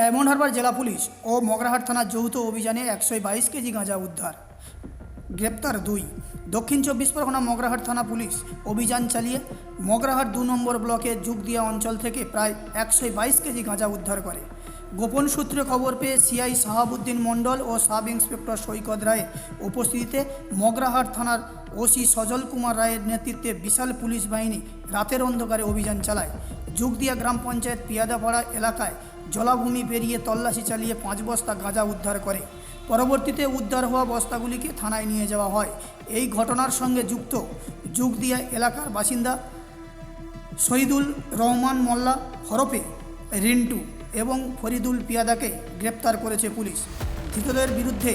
Diamond Harbour জেলা police ও মগরাহাট থানার যৌথ অভিযানে 122 কেজি গাঁজা উদ্ধার। গ্রেপ্তার 2। দক্ষিণ 24 পরগনা মগরাহাট থানা পুলিশ অভিযান চালিয়ে মগরাহাট 2 নম্বর ব্লকের যুগদিয়া অঞ্চল থেকে প্রায় 122 কেজি গাঁজা উদ্ধার করে। গোপন সূত্রে খবর পেয়ে সিআই শাহাবুদ্দিন মণ্ডল ও সাব ইন্সপেক্টর সৈকত রায়ের উপস্থিতিতে মগরাহাট থানার ওসি সজল কুমার রায়ের নেতৃত্বে বিশাল পুলিশ বাহিনী রাতের অন্ধকারে অভিযান চালায়। যুগদিয়া গ্রাম পঞ্চায়েত পিয়াদাপাড়া এলাকায় জলাভূমি পেরিয়ে তল্লাশি চালিয়ে 5 বস্তা গাঁজা উদ্ধার করে। পরবর্তীতে উদ্ধার হওয়া বস্তাগুলিকে থানায় নিয়ে যাওয়া হয়। এই ঘটনার সঙ্গে যুক্ত যুগদিয়া এলাকার বাসিন্দা শহীদুল রহমান মোল্লা হরপে রিন্টু এবং ফরিদুল পিয়াদাকে গ্রেপ্তার করেছে পুলিশ। ধৃতদের বিরুদ্ধে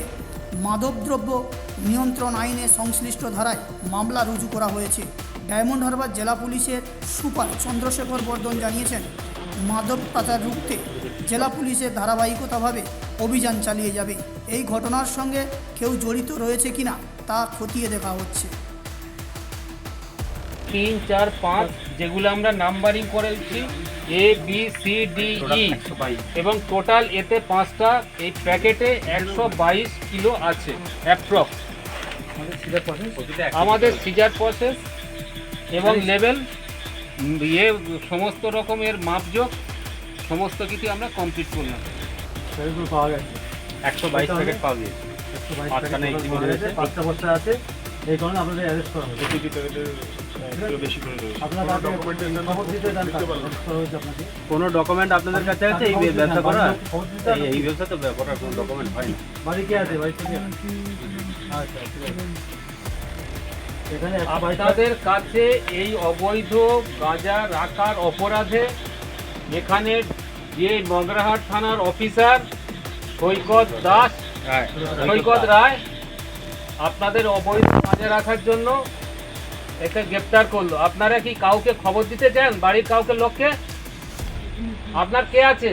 মাদকদ্রব্য নিয়ন্ত্রণ আইনে সংশ্লিষ্ট ধারায় মামলা রুজু করা হয়েছে। ডায়মন্ড হারবার জেলা পুলিশের সুপার চন্দ্রশেখর বর্ধন জানিয়েছেন, মাদক পাচার রুখতে জেলা পুলিশের ধারাবাহিকতাভাবে অভিযান চালিয়ে যাবে। এই ঘটনার সঙ্গে কেউ জড়িত রয়েছে কিনা তা খতিয়ে দেখা হচ্ছে। 3, 4, 5 যেগুলো আমরা নাম্বারিং করেছি ABCDE এবং টোটাল এতে 5টা এই প্যাকেটে 122 কিলো আছে অ্যাপ্রক্স। আমাদের সিজার প্রসেস এবং লেভেল সমস্ত রকমের মাপজোক সমস্ত কিছু আমরা কমপ্লিট করলাম। পাওয়া গেছে 122 প্যাকেট পাওয়া গেছে। 5টা বস্তা আছে, এই কারণে আপনাদের অ্যারেস্ট করা হয়েছে। কোনো ডকুমেন্ট আপনাদের কাছে আছে এই ব্যবসা করার? এই ব্যবসা তো করার কোনো ডকুমেন্ট হয় না। বাড়ি কে আছে? বাড়ি থেকে আচ্ছা, ঠিক আছে। এখানে আপনাদের কাছে এই অবৈধ গাঁজা রাখার অপরাধে এখানে যে মগরাহাট থানার অফিসার সৈকত রায় আপনাদের অবৈধ গাঁজা রাখার জন্য একে গ্রেপ্তার করলো। আপনারা কি কাউকে খবর দিতে চান? বাড়ির কাউকে লোককে? আপনার কে আছে?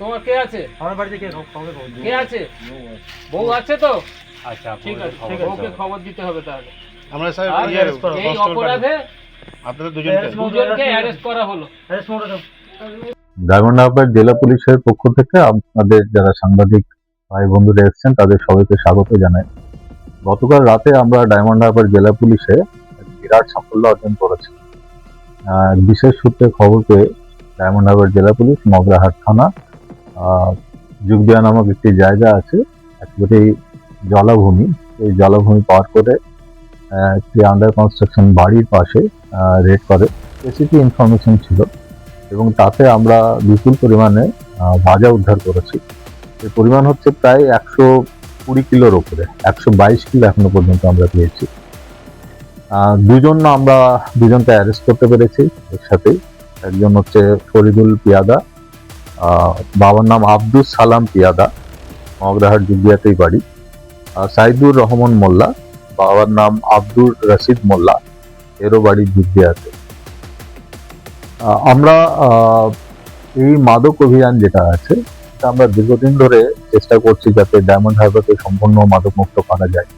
তোমার কে আছে? আমার বাড়িতে কে আছে? বউ আছে তো? আচ্ছা, ঠিক আছে, বউকে খবর দিতে হবে তাহলে। আমরা স্যার এই অপরাধে আপনাদের দুজনকে অ্যারেস্ট করা হলো। ডায়মন্ড হারবার জেলা পুলিশের পক্ষ থেকে আপনাদের যারা সাংবাদিক ভাই বন্ধুরা এসেছেন তাদের সবাইকে স্বাগত জানাই। গতকাল রাতে আমরা ডায়মন্ড হারবার জেলা পুলিশে বিরাট সাফল্য অর্জন করেছি। বিশেষ সূত্রে খবর পেয়ে ডায়মন্ড হারবার জেলা পুলিশ মগরাহাট থানা যুগদিয়া নামক একটি জায়গা আছে, একেবারেই জলাভূমি, এই জলাভূমি পার করে একটি আন্ডার কনস্ট্রাকশন বাড়ির পাশে রেড করে। স্পেসিফিক ইনফরমেশন ছিল এবং তাতে আমরা বিপুল পরিমাণে গাঁজা উদ্ধার করেছি। এর পরিমাণ হচ্ছে প্রায় 120 কিলোর উপরে, 122 কিলো এখনো পর্যন্ত আমরা পেয়েছি। দুজনকে অ্যারেস্ট করতে পেরেছি। এর সাথেই একজন হচ্ছে ফরিদুল পিয়াদা, বাবার নাম আব্দুল সালাম পিয়াদা, মগরাহাট যুগদিয়াতেই বাড়ি। সাইদুর রহমান মোল্লা, বাবার নাম আব্দুর রশিদ মোল্লা, এরও বাড়ি যুগদিয়াতে। আমরা এই মাদক অভিযান যেটা আছে আমরা দীর্ঘদিন ধরে চেষ্টা করছি যাতে ডায়মন্ড হারবারকে সম্পূর্ণ মাদক মুক্ত করা যায়।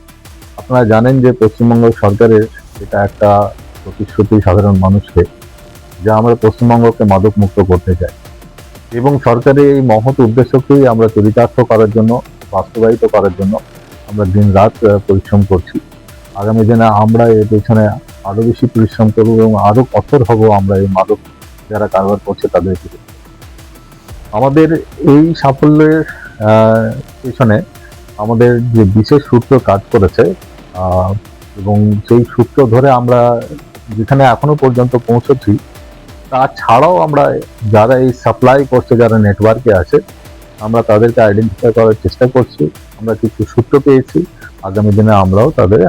আপনারা জানেন যে পশ্চিমবঙ্গ সরকারের এটা একটা প্রতিশ্রুতি সাধারণ মানুষকে, যা আমরা পশ্চিমবঙ্গকে মাদক মুক্ত করতে চাই এবং সরকারের এই মহৎ উদ্দেশ্যকেই আমরা চরিতার্থ করার জন্য, বাস্তবায়িত করার জন্য আমরা দিন রাত পরিশ্রম করছি। আগামী দিনে আমরা এর পেছনে আরো বেশি পরিশ্রম করব এবং আরো কঠোর হব আমরা এই মাদক যারা কারবার করছে তাদের বিরুদ্ধে। আমাদের এই সাফল্যের পেছনে আমাদের যে বিশেষ সূত্র কাজ করেছে এবং সেই সূত্র ধরে আমরা যেখানে এখনো পর্যন্ত পৌঁছেছি, তাছাড়াও আমরা যারা এই সাপ্লাই করছে, যারা নেটওয়ার্কে আছে, আমরা তাদেরকে আইডেন্টিফাই করার চেষ্টা করছি। আমরা কিছু সূত্র পেয়েছি, আগামী দিনে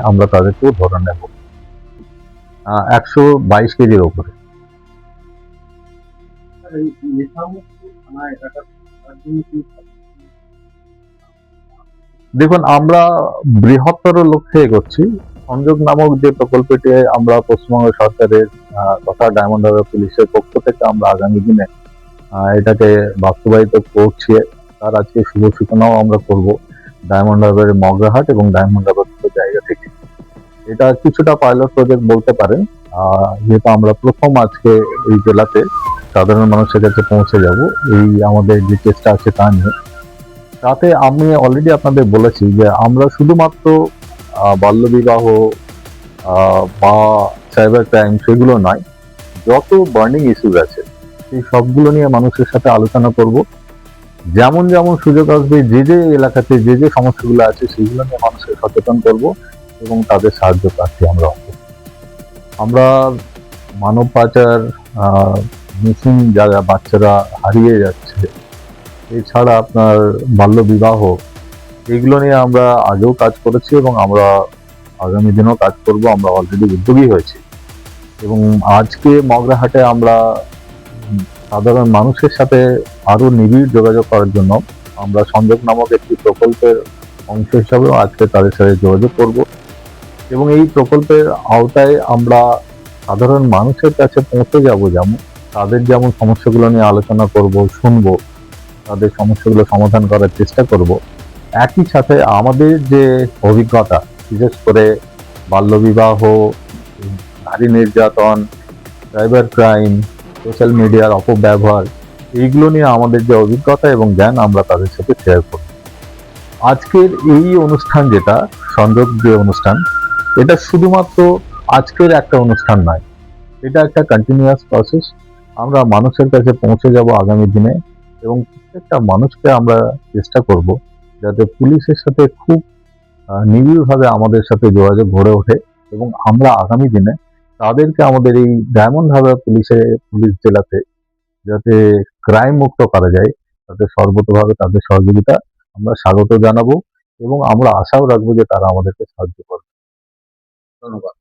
আমরা তাদেরকেও ধরে নেব। 122 কেজির ওপরে। দেখুন, আমরা বৃহত্তর লক্ষ্যে এগোচ্ছি। সংযোগ নামক যে প্রকল্পটি আমরা পশ্চিমবঙ্গ সরকারের তথা ডায়মন্ড হারবার পুলিশের পক্ষ থেকে আমরা আগামী দিনে এটাকে বাস্তবায়িত করছি। তার আজকে শুভ সূচনাও আমরা করব ডায়মন্ড হারবারের মগরাহাট এবং ডায়মন্ড হারবার জায়গা থেকে। এটা কিছুটা পাইলট প্রজেক্ট বলতে পারেন, যেহেতু আমরা প্রথম আজকে এই জেলাতে সাধারণ মানুষের কাছে পৌঁছে যাব এই আমাদের যে চেষ্টা আছে তা নিয়ে। তাতে আমি অলরেডি আপনাদের বলেছি যে আমরা শুধুমাত্র বাল্যবিবাহ বা সাইবার ক্রাইম সেগুলো নয়, যত বার্নিং ইস্যুজ আছে সেই সবগুলো নিয়ে মানুষের সাথে আলোচনা করব। যেমন যেমন সুযোগ আসবে, যে যে এলাকাতে যে যে সমস্যাগুলো আছে সেগুলো নিয়ে মানুষকে সচেতন করব এবং তাদের সাহায্য প্রার্থী আমরা মানব পাচার, মিসিং যারা বাচ্চারা হারিয়ে যাচ্ছে, এছাড়া আপনার বাল্যবিবাহ, এগুলো নিয়ে আমরা আগেও কাজ করেছি এবং আমরা আগামী দিনেও কাজ করব। আমরা অলরেডি উদ্যোগী হয়েছি এবং আজকে মগরাহাটে আমরা সাধারণ মানুষের সাথে আরো নিবিড় যোগাযোগ করার জন্য আমরা সংযোগ নামক একটি প্রকল্পের অংশ হিসাবেও আজকে তাদের সাথে যোগাযোগ করব এবং এই প্রকল্পের আওতায় আমরা সাধারণ মানুষের কাছে পৌঁছে যাব, যেমন তাদের যেমন সমস্যাগুলো নিয়ে আলোচনা করব, শুনবো, তাদের সমস্যাগুলো সমাধান করার চেষ্টা করব। একই সাথে আমাদের যে অভিজ্ঞতা, বিশেষ করে বাল্যবিবাহ, নারী নির্যাতন, সাইবার ক্রাইম, সোশ্যাল মিডিয়ার অপব্যবহার, এইগুলো নিয়ে আমাদের যে অভিজ্ঞতা এবং জ্ঞান আমরা তাদের সাথে শেয়ার করব। আজকের এই অনুষ্ঠান, যেটা সংযোগ যে অনুষ্ঠান, এটা শুধুমাত্র আজকের একটা অনুষ্ঠান নয়, এটা একটা কন্টিনিউয়াস প্রসেস। আমরা মানুষের কাছে পৌঁছে যাব আগামী দিনে এবং প্রত্যেকটা মানুষকে আমরা চেষ্টা করব যাতে পুলিশের সাথে খুব নিবিড়ভাবে আমাদের সাথে যোগাযোগ গড়ে ওঠে এবং আমরা আগামী দিনে তাদেরকে আমাদের এই ডায়মন্ড হারবার পুলিশ জেলাতে যাতে ক্রাইম মুক্ত করা যায়, তাতে সর্বতোভাবে তাদের সহযোগিতা আমরা স্বাগত জানাবো এবং আমরা আশাও রাখবো যে তারা আমাদেরকে সাহায্য করবে। ধন্যবাদ।